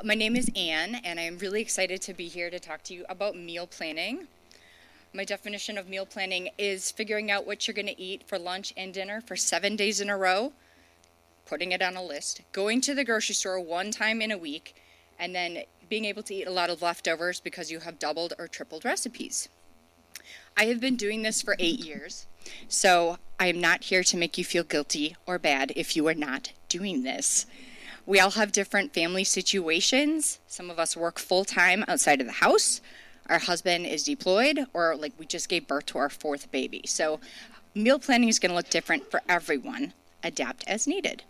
My name is Anne, and I'm really excited to be here to talk to you about meal planning. My definition of meal planning is figuring out what you're going to eat for lunch and dinner for 7 days in a row, putting it on a list, going to the grocery store one time in a week, and then being able to eat a lot of leftovers because you have doubled or tripled recipes. I have been doing this for 8 years, so I am not here to make you feel guilty or bad if you are not doing this. We all have different family situations. Some of us work full time outside of the house. Our husband is deployed, or like we just gave birth to our fourth baby. So meal planning is going to look different for everyone. Adapt as needed.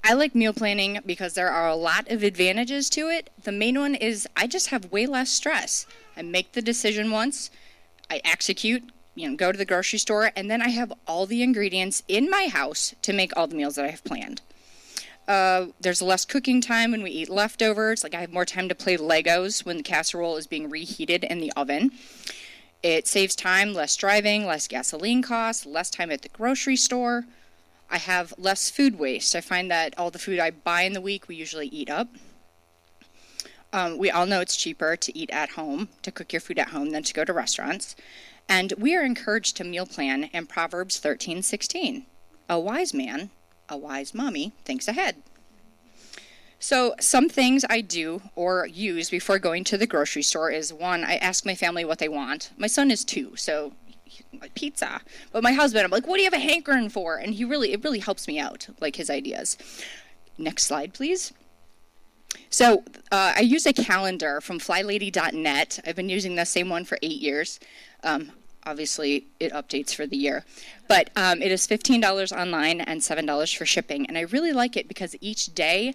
I like meal planning because there are a lot of advantages to it. The main one is I just have way less stress. I make the decision once, I execute, go to the grocery store, and then I have all the ingredients in my house to make all the meals that I have planned. There's less cooking time when we eat leftovers. Like I have more time to play Legos when the casserole is being reheated in the oven. It saves time, less driving, less gasoline costs, less time at the grocery store. I have less food waste. I find that all the food I buy in the week, we usually eat up. We all know it's cheaper to eat at home, to cook your food at home, than to go to restaurants. And we are encouraged to meal plan in Proverbs 13:16. A wise man, a wise mommy, thinks ahead. So some things I do or use before going to the grocery store is, one, I ask my family what they want. My son is 2, so pizza. But my husband, I'm like, what do you have a hankering for? And it really helps me out, like his ideas. Next slide, please. So I use a calendar from flylady.net. I've been using the same one for 8 years. Obviously, it updates for the year. But it is $15 online and $7 for shipping. And I really like it because each day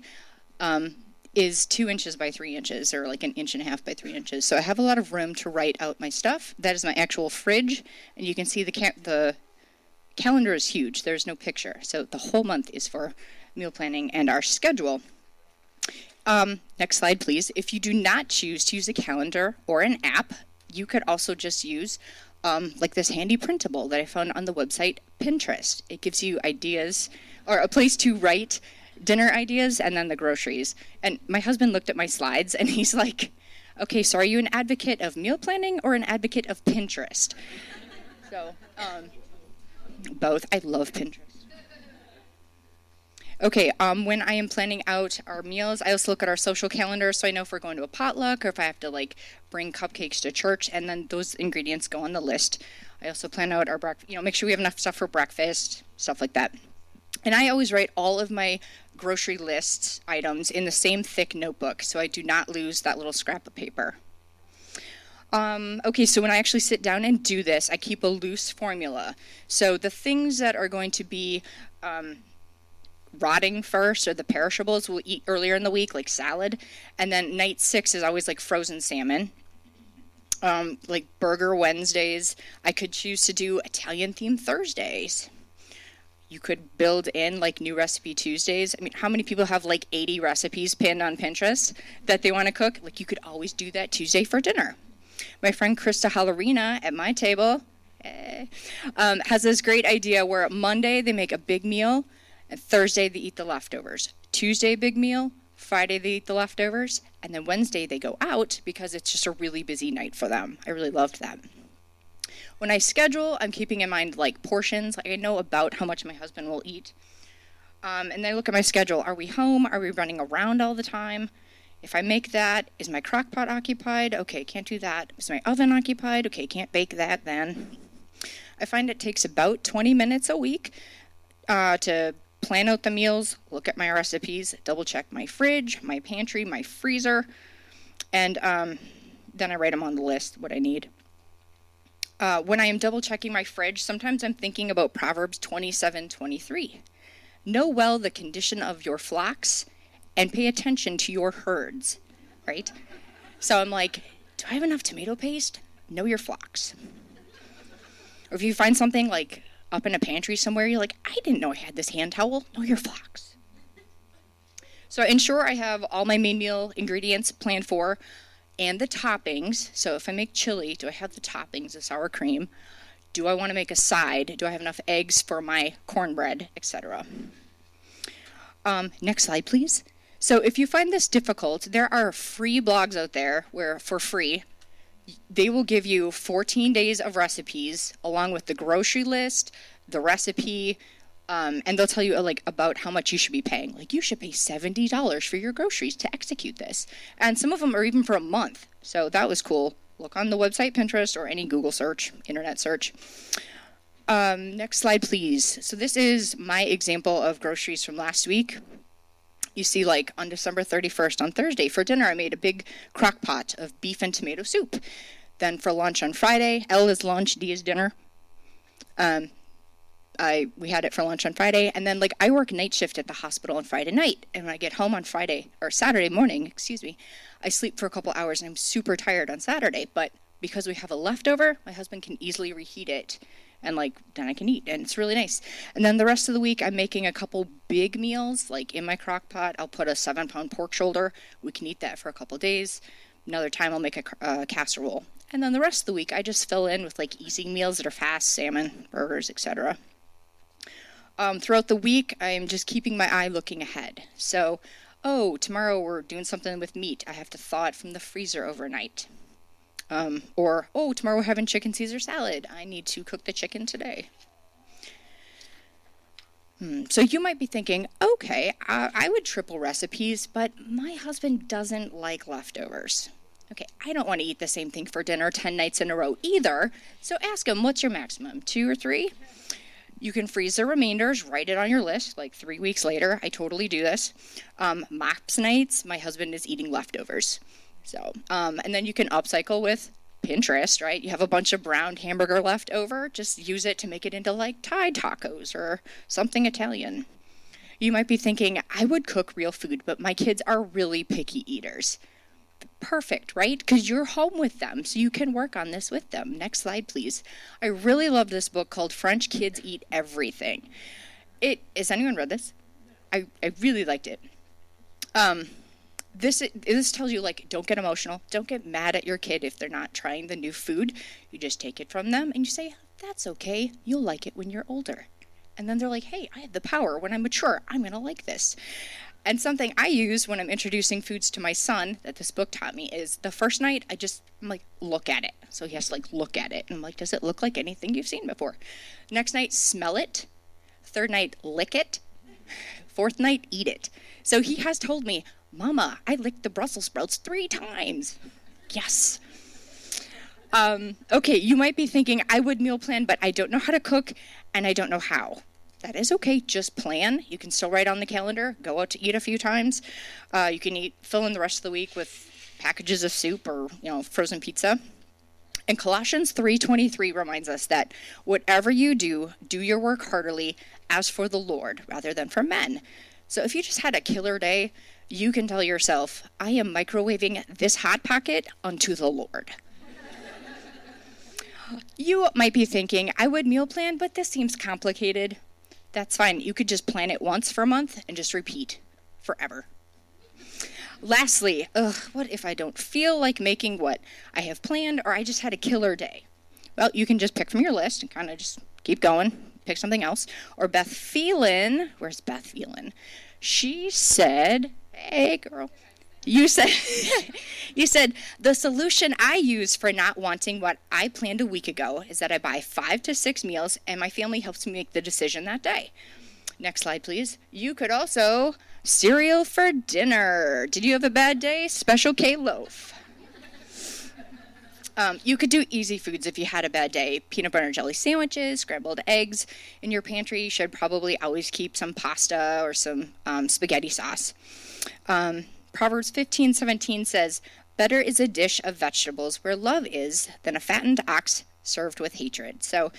is 2 inches by 3 inches, or like 1.5 inches by 3 inches. So I have a lot of room to write out my stuff. That is my actual fridge. And you can see the calendar is huge. There's no picture. So the whole month is for meal planning and our schedule. Next slide, please. If you do not choose to use a calendar or an app, you could also just use like this handy printable that I found on the website Pinterest. It gives you ideas or a place to write dinner ideas and then the groceries. And my husband looked at my slides and he's like, okay, so are you an advocate of meal planning or an advocate of Pinterest? So, both. I love Pinterest. Okay, when I am planning out our meals, I also look at our social calendar so I know if we're going to a potluck or if I have to bring cupcakes to church, and then those ingredients go on the list. I also plan out our breakfast, make sure we have enough stuff for breakfast, stuff like that. And I always write all of my grocery list items in the same thick notebook so I do not lose that little scrap of paper. Okay, so when I actually sit down and do this, I keep a loose formula. So the things that are going to be rotting first, or the perishables we'll eat earlier in the week, like salad, and then night 6 is always like frozen salmon. Like burger Wednesdays, I could choose to do Italian themed Thursdays. You could build in like new recipe Tuesdays. I mean, how many people have like 80 recipes pinned on Pinterest that they want to cook? Like, you could always do that Tuesday for dinner. My friend Krista Hallerina at my table has this great idea where Monday they make a big meal, and Thursday they eat the leftovers. Tuesday, big meal. Friday they eat the leftovers. And then Wednesday they go out because it's just a really busy night for them. I really loved that. When I schedule, I'm keeping in mind like portions. Like, I know about how much my husband will eat. And then I look at my schedule. Are we home? Are we running around all the time? If I make that, is my crock pot occupied? Okay, can't do that. Is my oven occupied? Okay, can't bake that then. I find it takes about 20 minutes a week to plan out the meals, look at my recipes, double check my fridge, my pantry, my freezer, and then I write them on the list, what I need. When I am double checking my fridge, sometimes I'm thinking about Proverbs 27:23. Know well the condition of your flocks and pay attention to your herds, right? So I'm like, do I have enough tomato paste? Know your flocks. Or if you find something like up in a pantry somewhere, you're like, I didn't know I had this hand towel. Know your flocks. So I ensure I have all my main meal ingredients planned for and the toppings. So if I make chili, do I have the toppings, the sour cream? Do I want to make a side? Do I have enough eggs for my cornbread, etc.? Next slide, please. So if you find this difficult, there are free blogs out there where, for free, they will give you 14 days of recipes along with the grocery list, the recipe, and they'll tell you like about how much you should be paying. Like you should pay $70 for your groceries to execute this. And some of them are even for a month. So that was cool. Look on the website, Pinterest, or any Google search, internet search. Next slide, please. So this is my example of groceries from last week. You see, like on December 31st, on Thursday, for dinner, I made a big crock pot of beef and tomato soup. Then for lunch on Friday, L is lunch, D is dinner. We had it for lunch on Friday, and then like I work night shift at the hospital on Friday night, and when I get home on Saturday morning, I sleep for a couple hours, and I'm super tired on Saturday. But because we have a leftover, my husband can easily reheat it, and like then I can eat, and it's really nice. And then the rest of the week, I'm making a couple big meals, like in my crock pot. I'll put a 7-pound pork shoulder. We can eat that for a couple days. Another time, I'll make a casserole. And then the rest of the week, I just fill in with like easy meals that are fast, salmon, burgers, etc. Throughout the week, I'm just keeping my eye looking ahead. So, tomorrow we're doing something with meat. I have to thaw it from the freezer overnight. Tomorrow we're having chicken Caesar salad. I need to cook the chicken today. So you might be thinking, okay, I would triple recipes, but my husband doesn't like leftovers. Okay, I don't want to eat the same thing for dinner 10 nights in a row either. So ask him, what's your maximum, 2 or 3? You can freeze the remainders, write it on your list, like 3 weeks later. I totally do this. MOPS nights, my husband is eating leftovers. So, and then you can upcycle with Pinterest, right? You have a bunch of browned hamburger left over. Just use it to make it into like Thai tacos or something Italian. You might be thinking, I would cook real food, but my kids are really picky eaters. Perfect, right? Because you're home with them, so you can work on this with them. Next slide, please. I really love this book called French Kids Eat Everything. Has anyone read this? I really liked it. This tells you, like, don't get emotional. Don't get mad at your kid if they're not trying the new food. You just take it from them and you say, that's okay. You'll like it when you're older. And then they're like, hey, I have the power. When I'm mature, I'm going to like this. And something I use when I'm introducing foods to my son that this book taught me is the first night, I'm like, look at it. So he has to, like, look at it. And I'm like, does it look like anything you've seen before? Next night, smell it. Third night, lick it. Fourth night, eat it. So he has told me, Mama, I licked the Brussels sprouts 3 times. Yes. Okay, you might be thinking, I would meal plan, but I don't know how to cook, and I don't know how. That is okay, just plan. You can still write on the calendar, go out to eat a few times. You can fill in the rest of the week with packages of soup or, frozen pizza. And Colossians 3:23 reminds us that whatever you do, do your work heartily as for the Lord rather than for men. So if you just had a killer day, you can tell yourself, I am microwaving this Hot Pocket unto the Lord. You might be thinking, I would meal plan, but this seems complicated. That's fine. You could just plan it once for a month and just repeat forever. Lastly, what if I don't feel like making what I have planned or I just had a killer day? Well, you can just pick from your list and kind of just keep going, pick something else. Or Beth Phelan, where's Beth Phelan? She said, hey girl, you said, the solution I use for not wanting what I planned a week ago is that I buy 5 to 6 meals and my family helps me make the decision that day. Next slide, please. You could also cereal for dinner. Did you have a bad day? Special K loaf. You could do easy foods if you had a bad day. Peanut butter and jelly sandwiches, scrambled eggs. In your pantry, you should probably always keep some pasta or some spaghetti sauce. Proverbs 15:17 says, better is a dish of vegetables where love is than a fattened ox served with hatred. So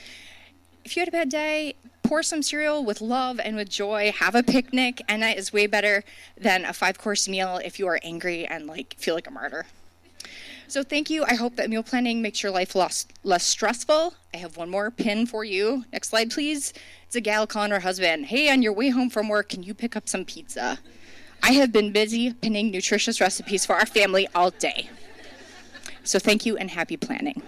if you had a bad day, pour some cereal with love and with joy, have a picnic, and that is way better than a 5-course meal if you are angry and feel like a martyr. So thank you. I hope that meal planning makes your life less stressful. I have one more pin for you. Next slide, please. It's a gal calling her husband. Hey, on your way home from work, can you pick up some pizza? I have been busy pinning nutritious recipes for our family all day. So thank you and happy planning.